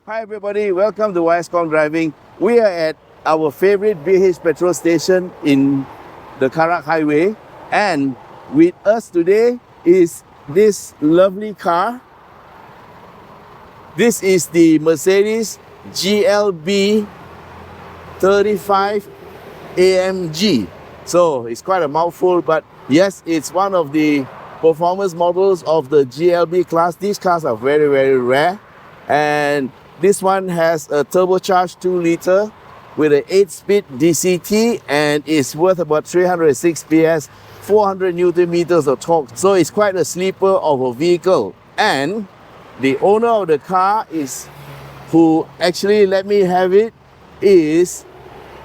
Hi everybody, welcome to Khong Driving. We are at our favorite BH petrol station in the Karak Highway, and with us today is this lovely car. This is the Mercedes GLB 35 AMG. So it's quite a mouthful, but yes, it's one of the performance models of the GLB class. These cars are very, very rare, and this one has a turbocharged 2-liter with an 8-speed DCT and is worth about 306 PS, 400 Newton meters of torque. So it's quite a sleeper of a vehicle. And the owner of the car is, who actually let me have it, is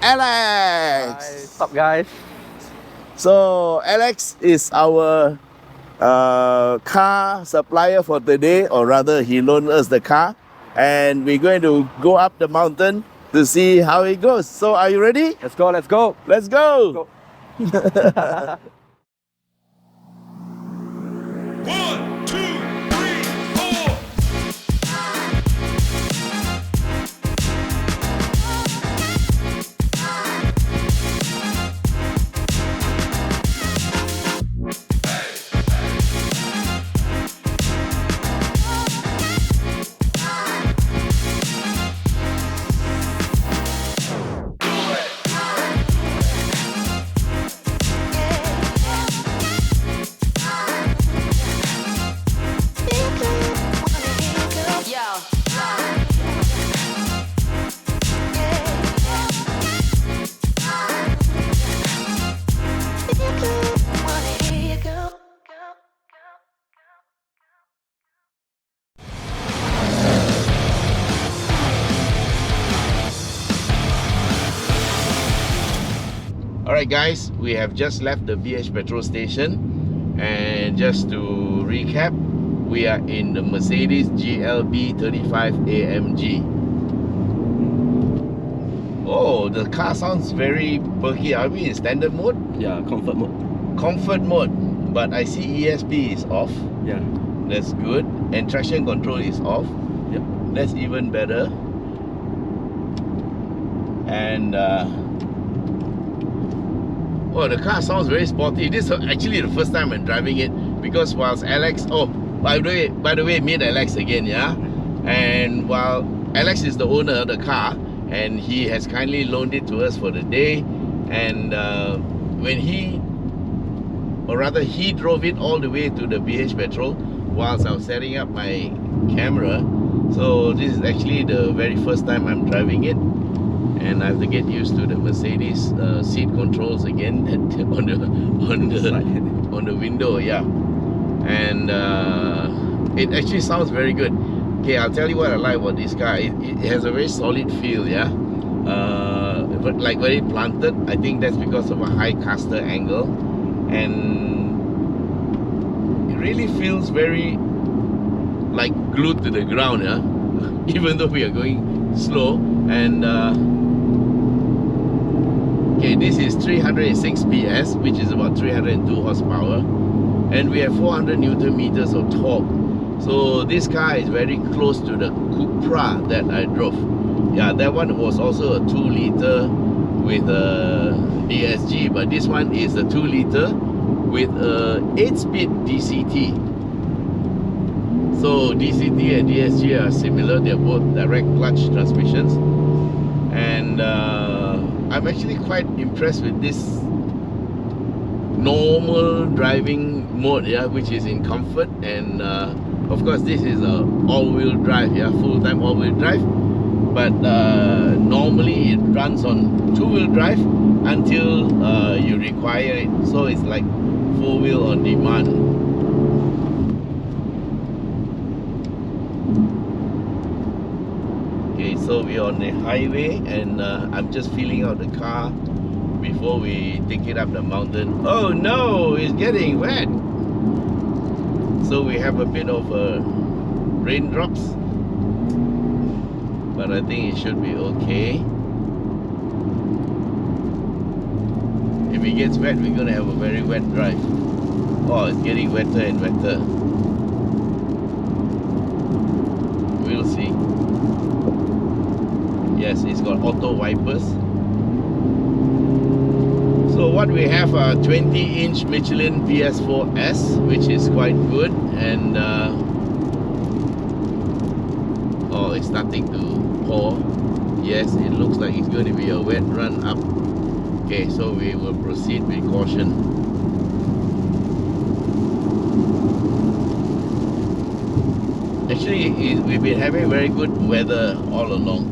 Alex. Hi, what's up guys? So Alex is our car supplier for today, or rather he loaned us the car. And we're going to go up the mountain to see how it goes. So are you ready? Let's go, let's go. Let's go. Go. 1, 2, 3, 4. Alright guys, we have just left the BH petrol station, and just to recap, we are in the Mercedes GLB 35 AMG. Oh, the car sounds very perky. Are we in standard mode? Yeah, comfort mode. Comfort mode, but I see ESP is off. Yeah. That's good. And traction control is off. Yep. That's even better. And oh, the car sounds very sporty. This is actually the first time I'm driving it, because whilst Alex, oh, by the way, meet Alex again, yeah? And while Alex is the owner of the car, and he has kindly loaned it to us for the day, and when he drove it all the way to the BH petrol whilst I was setting up my camera. So this is actually the very first time I'm driving it, and I have to get used to the Mercedes seat controls again on the window, yeah. And it actually sounds very good. Okay, I'll tell you what I like about this car. It has a very solid feel, yeah. But like very planted. I think that's because of a high caster angle, and it really feels very like glued to the ground, yeah. Even though we are going slow. And okay, this is 306 PS, which is about 302 horsepower, and we have 400 Newton meters of torque. So this car is very close to the Cupra that I drove. Yeah, that one was also a 2-liter with a DSG, but this one is a 2-liter with a 8-speed DCT. So DCT and DSG are similar. They're both direct clutch transmissions, and I'm actually quite impressed with this normal driving mode, yeah, which is in comfort. And of course this is a all-wheel drive, yeah, full-time all-wheel drive, but normally it runs on 2-wheel drive until you require it. So it's like 4-wheel on demand. Okay, so we're on the highway, and I'm just feeling out the car before we take it up the mountain. Oh no, it's getting wet. So we have a bit of raindrops, but I think it should be okay. If it gets wet, we're gonna have a very wet drive. Oh, it's getting wetter and wetter. We'll see. Yes, it's got auto wipers. So what we have a 20-inch Michelin PS4S, which is quite good, and oh, it's starting to pour. Yes, it looks like it's going to be a wet run up. Okay, so we will proceed with caution. Actually, we've been having very good weather all along,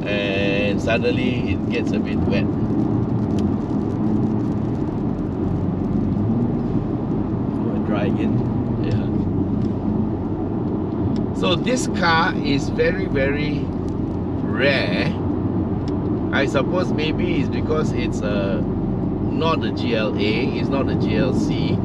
and suddenly it gets a bit wet. Dry again. Yeah. So this car is very, very rare. I suppose maybe it's because it's not a GLA, it's not a GLC.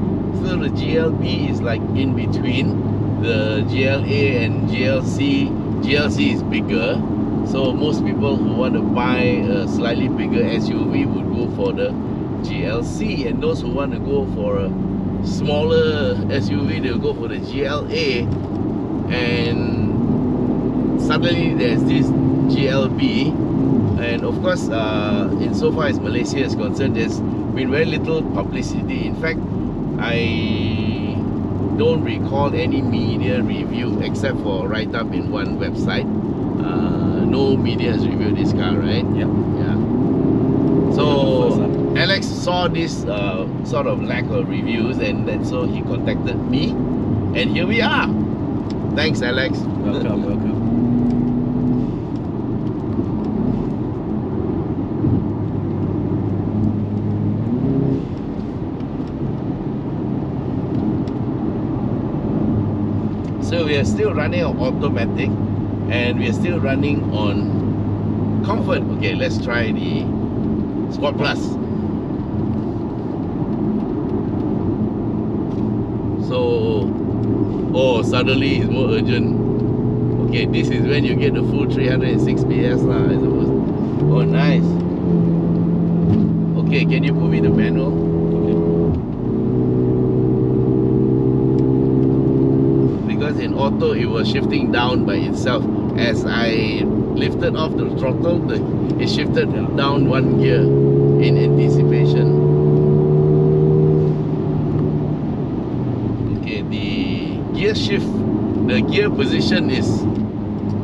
So the GLB is like in between the GLA and GLC. GLC is bigger, so most people who want to buy a slightly bigger SUV would go for the GLC, and those who want to go for a smaller SUV, they'll go for the GLA. And suddenly there's this GLB, and of course insofar as Malaysia is concerned, there's been very little publicity. In fact, I don't recall any media review except for write-up in one website. No media has reviewed this car, right? Yeah. Yeah. So Alex saw this sort of lack of reviews, and then so he contacted me, and here we are. Thanks, Alex. Welcome, welcome. So we are still running on automatic, and we are still running on comfort. Okay, let's try the Sport Plus. So, oh, suddenly it's more urgent. Okay, this is when you get the full 306 PS lah, I suppose. Oh, nice. Okay, can you put me the manual? Because in auto it was shifting down by itself. As I lifted off the throttle, it shifted down one gear in anticipation. Okay, the gear shift, the gear position is,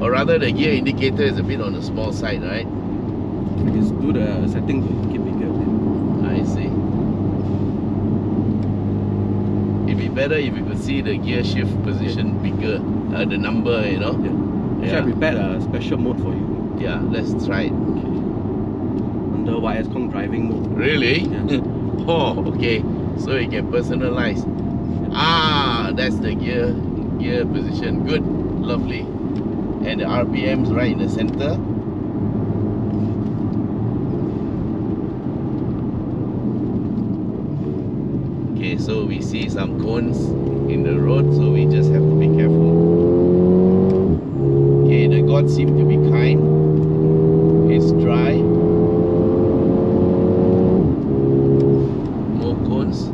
or rather the gear indicator is a bit on the small side, right? I just do the setting to keep it good. I see. It'd be better if you could see the gear shift position bigger, the number, you know. Actually, I prepared a special mode for you. Yeah, let's try it. Under Khong driving mode. Really? Yeah. Oh, okay. So you can personalize. Ah, that's the gear position. Good, lovely. And the RPM's right in the center. Okay, so we see some cones in the road, so we just have to be careful. Okay, the gods seem to be kind. It's dry. More cones.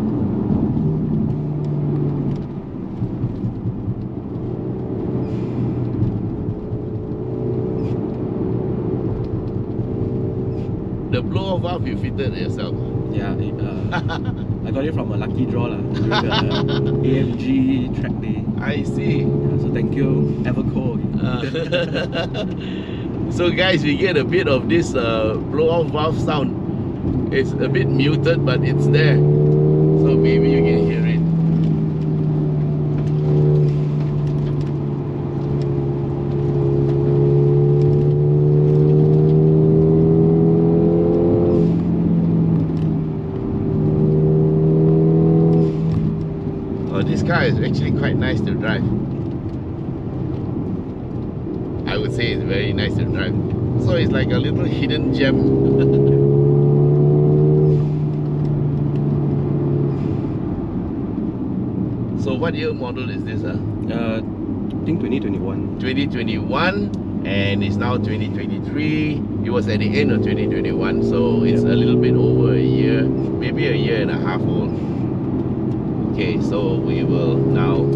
The blow-off valve you fitted yourself. Yeah, I got it from a lucky draw during the AMG track day. I see. Yeah, so thank you, Everco. So guys, we get a bit of this blow-off valve sound. It's a bit muted, but it's there. So maybe you can hear it. This car is actually quite nice to drive. I would say it's very nice to drive. So it's like a little hidden gem. So what year model is this? I think 2021. 2021, and it's now 2023. It was at the end of 2021, so it's a little bit over a year, maybe a year and a half old. Okay, so we will now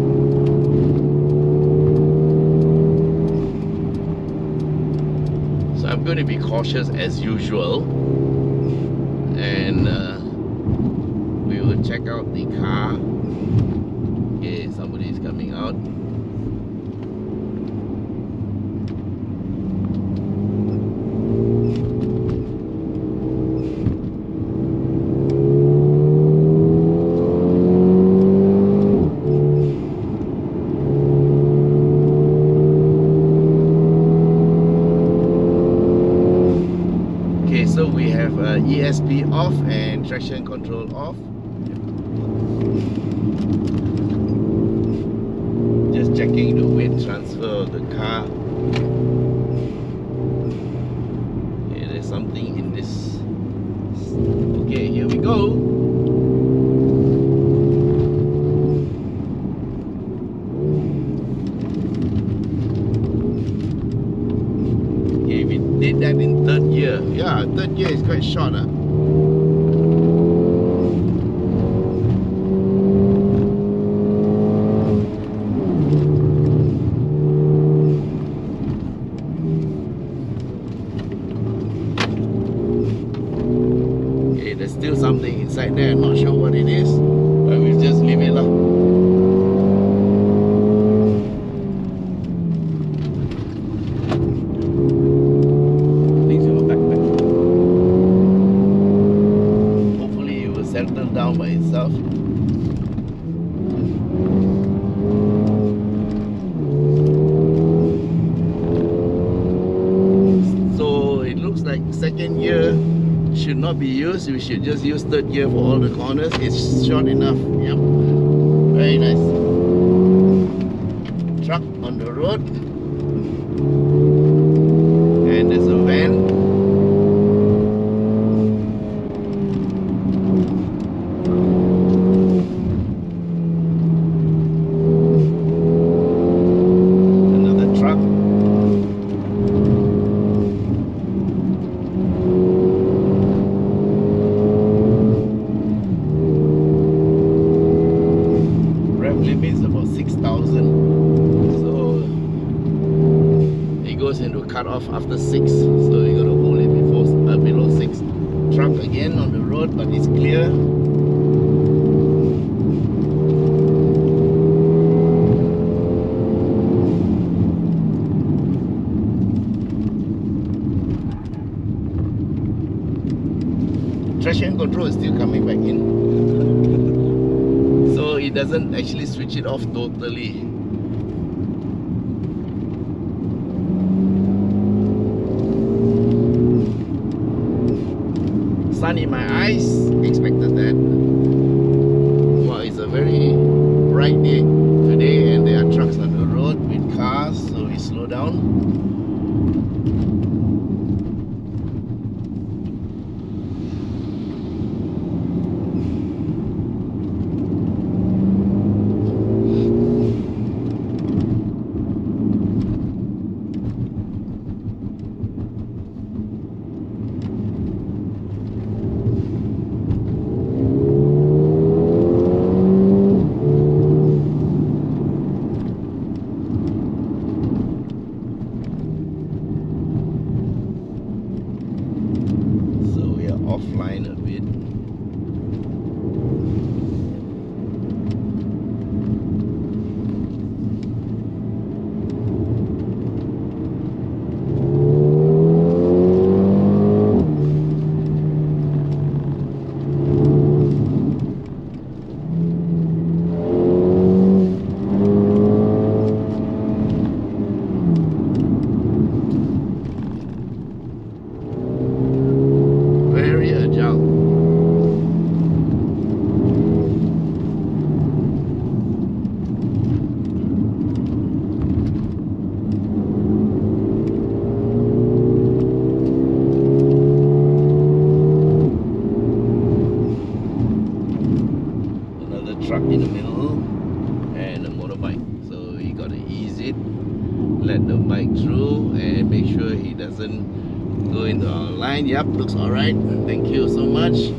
So I'm going to be cautious as usual, and we will check out the car. Okay, somebody is coming out. So we have ESP off and traction control off. Just checking the weight transfer of the car. Okay, there's something in this. Okay, here we go. Okay, we did that in third year. Yeah, third year is quite short. Okay, there's still something inside there. I'm not sure what it is, but we'll just leave it lah. Settle down by itself. So it looks like second year should not be used. We should just use third gear for all the corners. It's short enough. Yep, very nice. Truck on the road, and there's a van. Limit is about 6,000, so it goes into cut off after 6, so you gotta hold it before below 6. Truck again on the road, but it's clear. Traction control is still coming back in. So it doesn't actually switch it off totally. Sun in my eyes, expected that. Well, it's a very bright day today and there are trucks on the road with cars, so we slow down. Offline a bit. Truck in the middle and a motorbike, so you gotta ease it, let the bike through and make sure he doesn't go into our line. Yep, looks alright, thank you so much.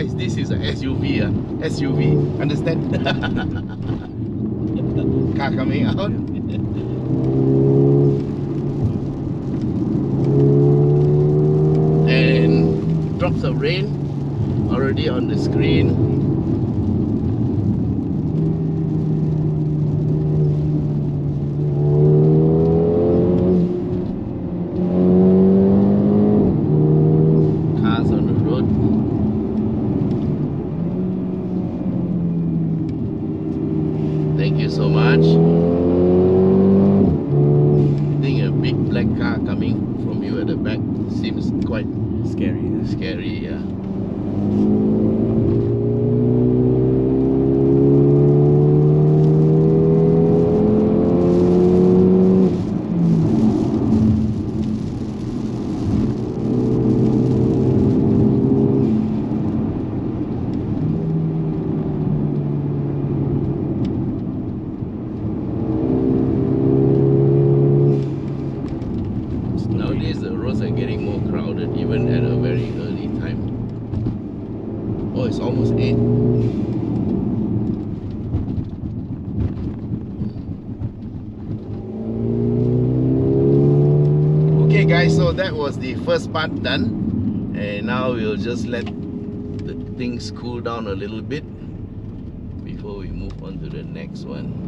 guys, this is a SUV. SUV, understand? Car coming out. And drops of rain already on the screen. Thank you so much. I think a big black car coming from you at the back seems quite Scary. scary, yeah. Nowadays the roads are getting more crowded even at a very early time. Oh, it's almost 8. Okay guys, so that was the first part done, and now we'll just let the things cool down a little bit before we move on to the next one.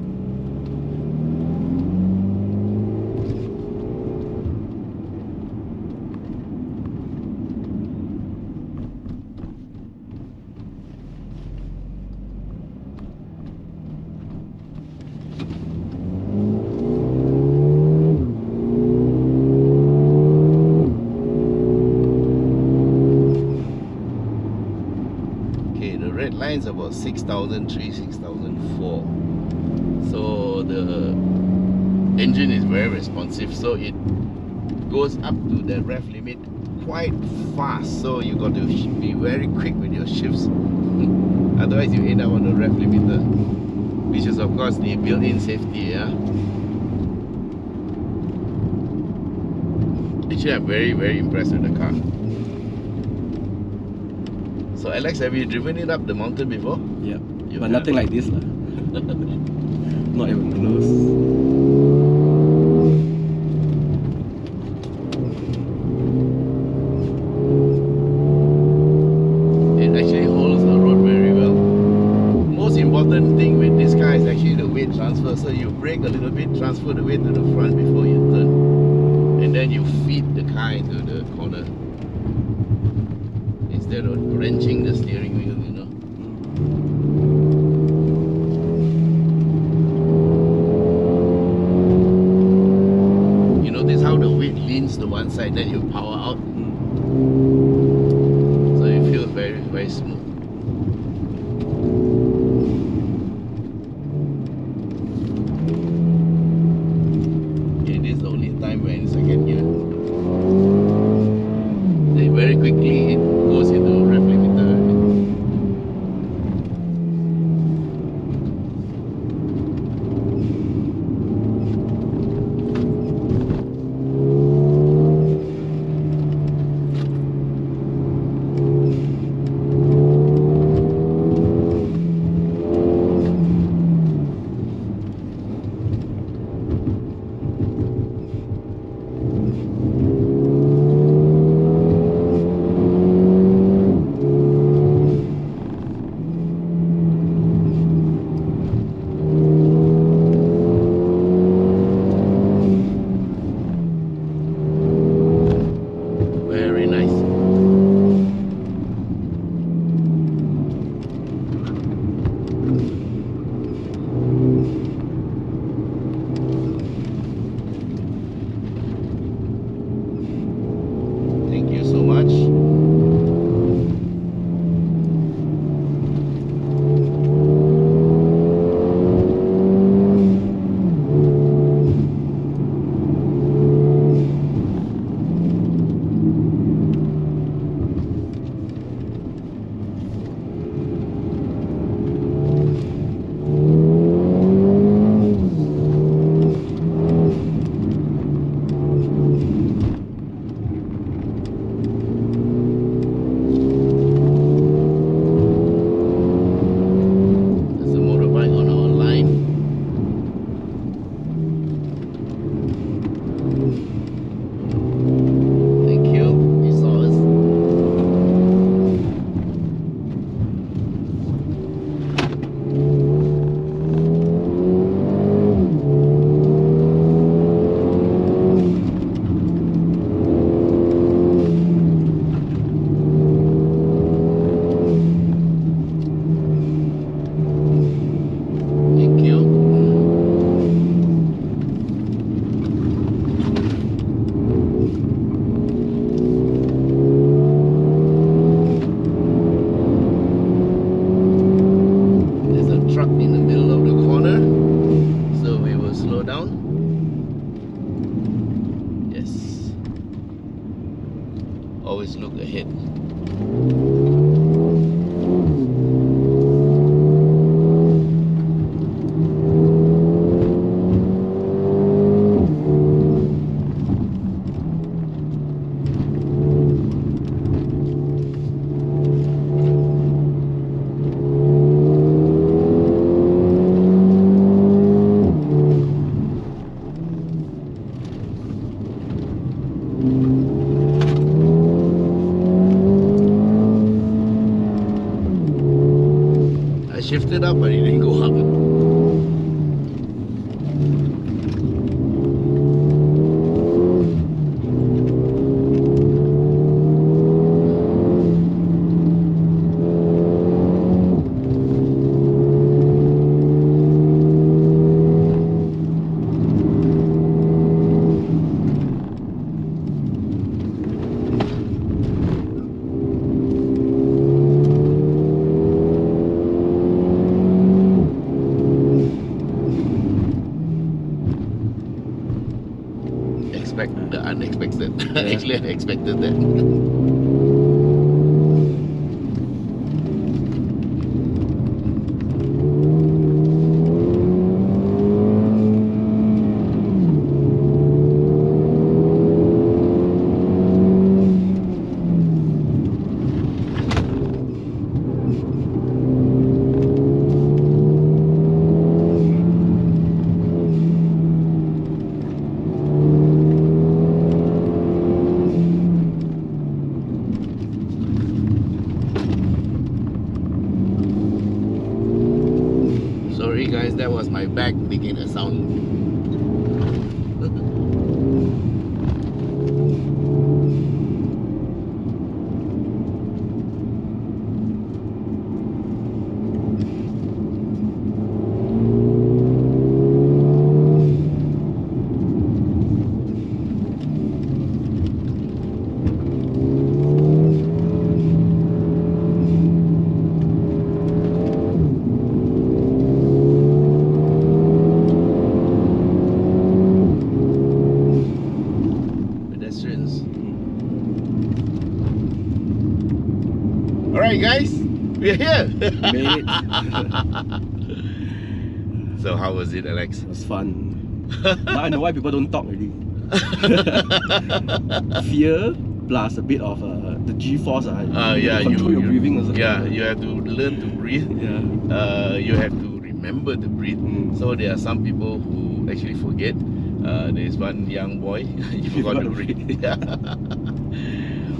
Okay, the red line is about 6,003, 6,004. So the engine is very responsive, so it goes up to the rev limit quite fast. So you got to be very quick with your shifts. Otherwise you end up on the rev limiter, which is of course the built-in safety, yeah. Actually, I'm very impressed with the car. So Alex, have you driven it up the mountain before? Yeah. You But have? nothing like this. Not even close. It actually holds the road very well. Most important thing with this car is actually the weight transfer. So you brake a little bit, transfer the weight to the front before you turn, and then you feed the car into the corner instead of wrenching the steering wheel, you know. You notice how the weight leans to one side, then you power out, so it feels very smooth. Okay, this is the only time when it's second gear. Then very quickly it goes into rev limiter. always look ahead. I shifted up, but it didn't go up. Expect the unexpected. Actually, I expected that. Sorry guys, that was my back making a sound. Alright guys, we're here. Made it. So how was it, Alex? It was fun. Now I know why people don't talk already. Fear plus a bit of the G-force. Yeah, control your breathing also. Yeah, you have to learn to breathe. Yeah. You have to remember to breathe. So there are some people who actually forget. There's one young boy, he forgot to breathe. Yeah.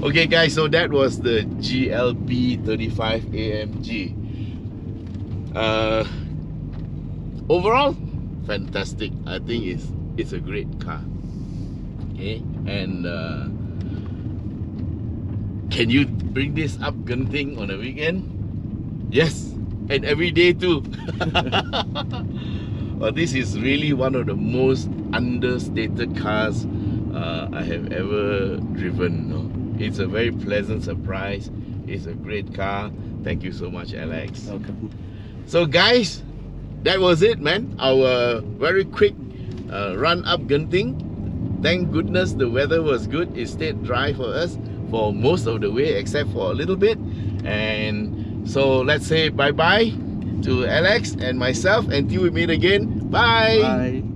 Okay guys, so that was the GLB 35 AMG. Overall, fantastic. I think it's a great car. Okay, and can you bring this up Genting on a weekend? Yes, and every day too. Well, this is really one of the most understated cars I have ever driven. No? It's a very pleasant surprise. It's a great car. Thank you so much, Alex. Welcome. So guys, that was it, man. Our very quick run up Genting. Thank goodness the weather was good. It stayed dry for us for most of the way, except for a little bit. And so let's say bye-bye to Alex and myself, until we meet again. Bye. Bye.